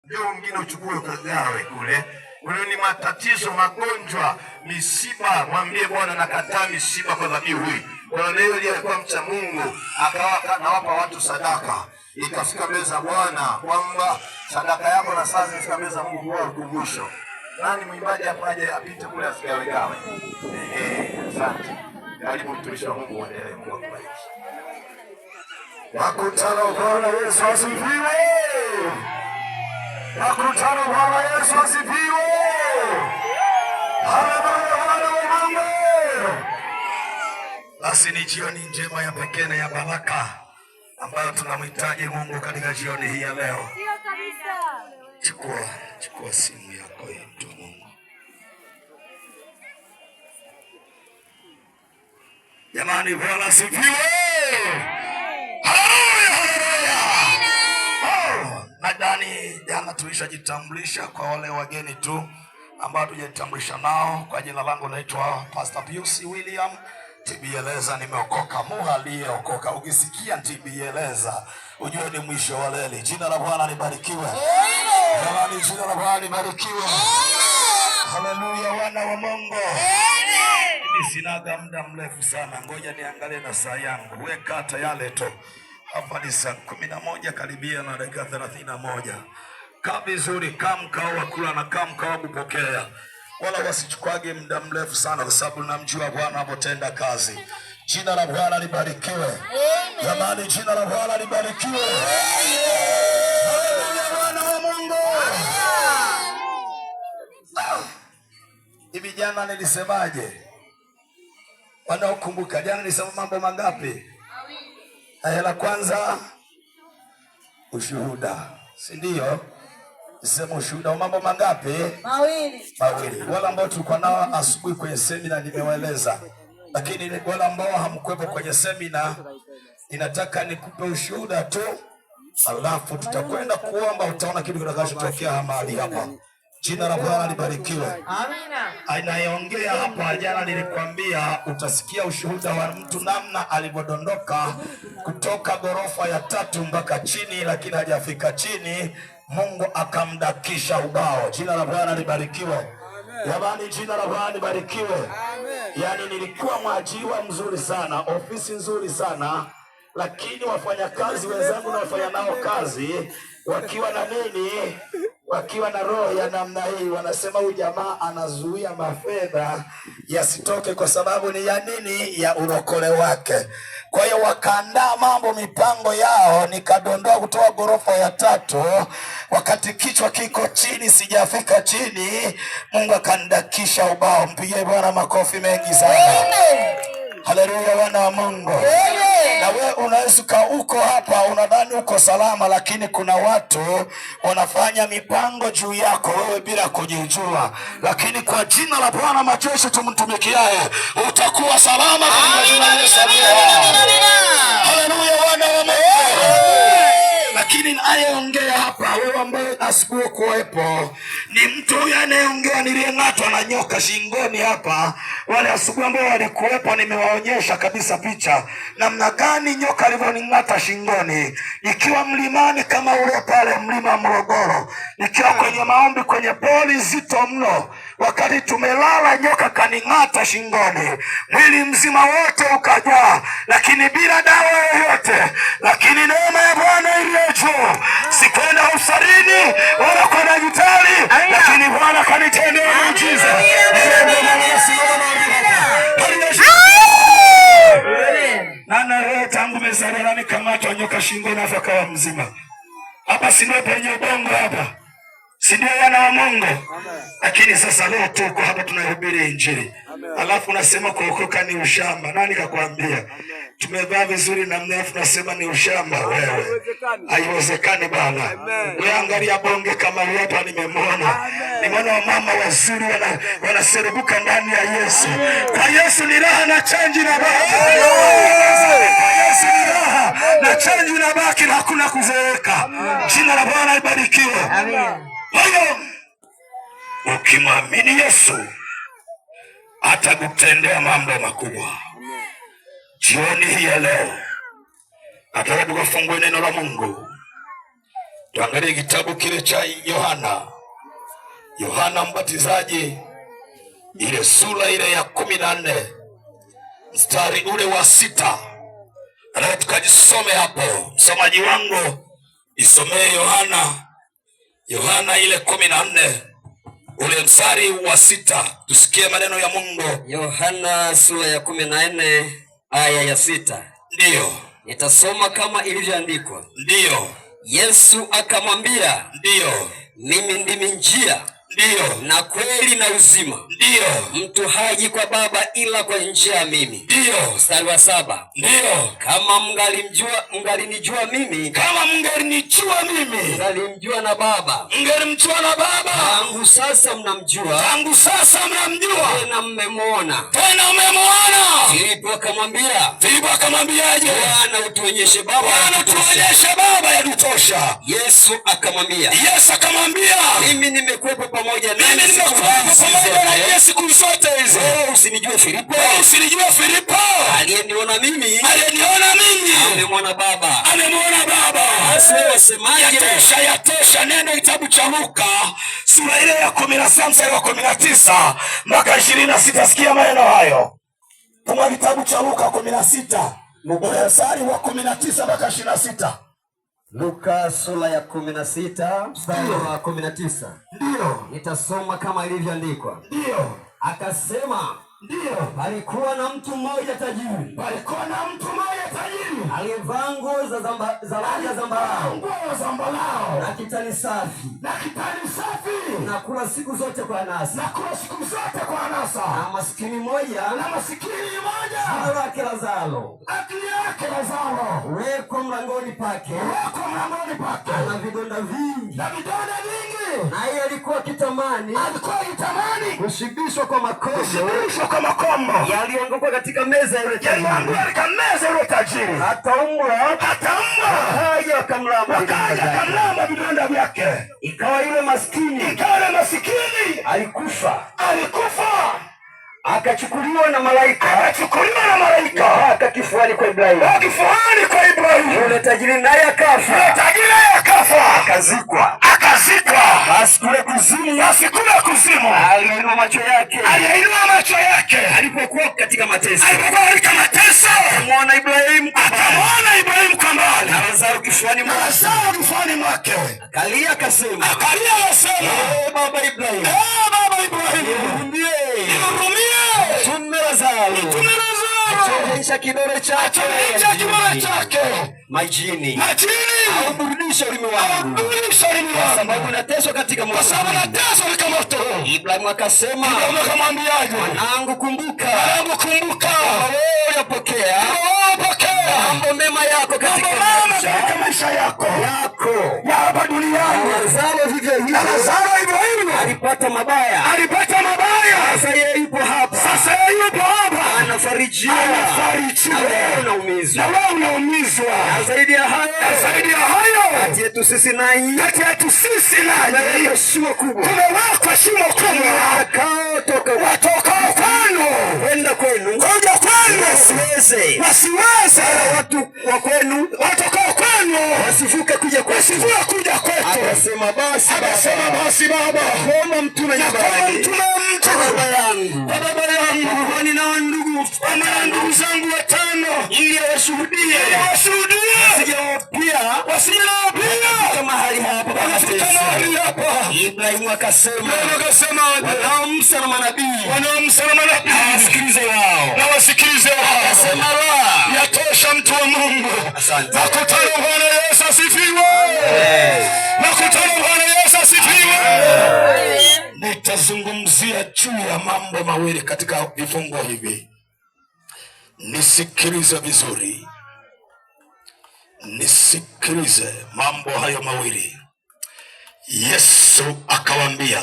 Ndio mwingine uchukue ukagawe kule. Ule ni matatizo, magonjwa, misiba. Mwambie Bwana nakataa misiba kwa dhabihu hii. Kwa leo ile alikuwa mcha Mungu, akawa anawapa watu sadaka. Ikafika mbele za Bwana kwamba sadaka yako na sasa zifika mbele za Mungu kwa ukumbusho. Nani mwimbaji hapa aje apite kule asigawe gawe. Asante. Karibu mtumishi wa Mungu uendelee kubariki. Makutano Bwana Yesu asifiwe. Makutano Bwana Yesu asifiwe. Haleluya Bwana. Basi ni jioni njema ya pekee na ya baraka ambayo tunamhitaji Mungu katika jioni hii ya leo. Chukua simu yako ya mtu Mungu. Jamani Bwana asifiwe. Nadhani jana tulishajitambulisha kwa wale wageni tu ambao tujajitambulisha nao. Kwa jina langu naitwa Pastor Pius William Tibieleza, nimeokoka. Aliyeokoka ukisikia Tibieleza ujue ni mwisho wa leli. Jina la Bwana libarikiwe. Jamani, jina la Bwana libarikiwe. Haleluya wana wa Mungu. Mimi sinaga muda mrefu sana, ngoja niangalie na saa yangu. Weka tayari tu. Hapa ni saa 11 karibia na dakika 31. Kaa vizuri, kaa mkao wa kula na kaa mkao wa kupokea. Wala wasichukuage muda mrefu sana kwa sababu namjua Bwana anapotenda kazi. Jina la Bwana libarikiwe. Jamani, jina la Bwana libarikiwe. Haleluya wana wa Mungu. Hivi jana nilisemaje? Wanaokumbuka jana nilisema mambo mangapi? La kwanza ushuhuda, si ndio? Nisema ushuhuda wa mambo mangapi? Mawili. Wala ambao tulikuwa nao asubuhi kwenye semina nimewaeleza. Lakini wala ambao hamkuwepo kwenye semina, ninataka nikupe ushuhuda tu. Alafu tutakwenda kuomba, utaona kitu kitakachotokea mahali hapa. Jina la Bwana libarikiwe. Amina. Anayeongea hapa jana nilikwambia utasikia ushuhuda wa mtu namna alivyodondoka kutoka ghorofa ya 3 mpaka chini, lakini hajafika chini, Mungu akamdakisha ubao. Jina la Bwana libarikiwe. Jamani, jina la Bwana libarikiwe. Yaani nilikuwa mwajiriwa mzuri sana, ofisi nzuri sana, lakini wafanyakazi wenzangu na wafanya nao kazi wakiwa na nini? Wakiwa na roho ya namna hii, wanasema huyu jamaa anazuia mafedha yasitoke kwa sababu ni ya nini? Ya urokole wake. Kwa hiyo wakaandaa mambo, mipango yao, nikadondoa kutoka ghorofa ya 3 wakati kichwa kiko chini, sijafika chini, Mungu akandakisha ubao. Mpigie Bwana makofi mengi sana. Haleluya wana wa Mungu. Na wewe unaweza uko hapa unadhani uko salama, lakini kuna watu wanafanya mipango juu yako wewe bila kujijua. Lakini kwa jina la Bwana majeshi tumtumikiaye utakuwa salama kwa jina la Yesu. Haleluya wana wa Mungu. Lakini anayeongea hapa, wewe ambaye asikuwepo, ni mtu huyu anayeongea niliyeng'atwa na nyoka shingoni hapa. Wale asubuhi ambao walikuwepo nimewaonyesha kabisa picha namna gani nyoka alivyoning'ata shingoni, nikiwa mlimani kama ule pale mlima Morogoro, nikiwa kwenye maombi kwenye poli zito mno. Wakati tumelala nyoka kaning'ata shingoni, mwili mzima wote ukajaa, lakini bila dawa yoyote. Lakini neema ya Bwana iliyo juu, sikwenda hospitalini wala kwa daktari, lakini Bwana kanitendea muujiza. Nana leo tangu mezaliwa nikamatwa nyoka shingoni afa kawa mzima. Hapa si ndio penye ubongo hapa? Si ndio wana wa Mungu? Lakini sasa leo tuko hapa tunahubiri Injili. Alafu unasema kuokoka ni ushamba. Nani kakwambia? Tumevaa vizuri na mrefu nasema ni ushamba wewe. Haiwezekani bana. Wewe angalia bonge kama hapa nimemwona. Nimeona wamama wazuri wanaserebuka ndani ya Yesu. Kwa Yesu ni raha na change na baki. Yesu ni raha na change na baki na hakuna kuzeeka. Jina la Bwana libarikiwe. Amen. Hayo ukimwamini Yesu atakutendea mambo makubwa. Jioni hii ya leo nataka tukafungue neno la Mungu. Tuangalie kitabu kile cha Yohana Mbatizaji, ile sura ile ya 14 mstari ule wa 6. Na tukajisome hapo. Msomaji wangu isomee Yohana ile 14 ule mstari wa 6, tusikie maneno ya Mungu. Yohana sura ya 14 aya ya 6. Ndiyo. Nitasoma kama ilivyoandikwa. Ndiyo. Yesu akamwambia, ndiyo, mimi ndimi njia, ndiyo, na kweli na uzima. Ndiyo. Mtu haji kwa Baba ila kwa njia ya mimi. Ndiyo. Mstari wa 7. Ndiyo. Kama mngalinijua mimi, mngalimjua na Baba. Tangu sasa mnamjua. Tena mmemwona. Filipo akamwambiaje? Bwana, utuonyeshe Baba yatutosha. Yesu akamwambia, mimi nimekuwepo pamoja na Yesu siku zote hizo. Usinijue Filipo? Aliyeniona mimi amemwona Baba. Wasemaje? Yatosha. Nenda kitabu cha Luka sura ile ya 17 mstari wa 19 mpaka 26. Sikia maneno hayo. Tuma kitabu cha Luka 16 mstari wa 19 mpaka 26. Luka sura ya 16 mstari wa 19. Ndio. Nitasoma kama ilivyoandikwa. Ndio. Akasema, ndio, palikuwa na mtu mmoja tajiri. Aliyevaa nguo za zambarau na kitani safi. Na kula siku zote kwa anasa. Na maskini mmoja jina lake Lazaro. Weko mlangoni pake. Ana vidonda vingi. Naye alikuwa akitamani kushibishwa kwa makombo yaliyoanguka katika meza ya yule tajiri. Hata mbwa wakaja wakamlamba vidonda vyake. Ikawa yule maskini alikufa. Akachukuliwa na malaika mpaka kifuani kwa Ibrahimu. Yule tajiri naye akafa. Akazikwa. Basi kule kuzimu aliinua macho yake alipokuwa katika mateso. Akamwona Ibrahimu kwa mbali na Lazaro kifuani mwake. Akalia akasema, Baba Ibrahimu, tume Lazaro achoresha kidole chake majini, au burudisha ulimi wangu, kwa sababu nateswa katika moto. Ibrahimu akasema, mwanangu, kumbuka yapokea mambo mema yako katika maisha yako ya hapa duniani. Lazaro hivyo alipata mabaya. Sasa yeye yupo hapa anafarijiwa na unaumizwa. Na zaidi ya hayo, kati yetu sisi nanyi tumewekwa shimo kubwa. Watokao kwenu kwenda kwenu, wasiweze watu wa kwenu watokao kwenu wasivuke kuja kwetu. Akasema basi Baba, kama mtume baba yangu, nina ndugu zangu 5 ili washuhudie wasijawapia mahali hapa. Ibrahimu akasema, wanaomsa na manabii wasikilize wao. Akasema, yatosha, mtu wa Mungu. Nakutana Bwana Yesu asifiwe. Nitazungumzia juu ya mambo mawili katika vifungo hivi. Nisikilize vizuri. Nisikilize mambo hayo mawili. Yesu akawaambia,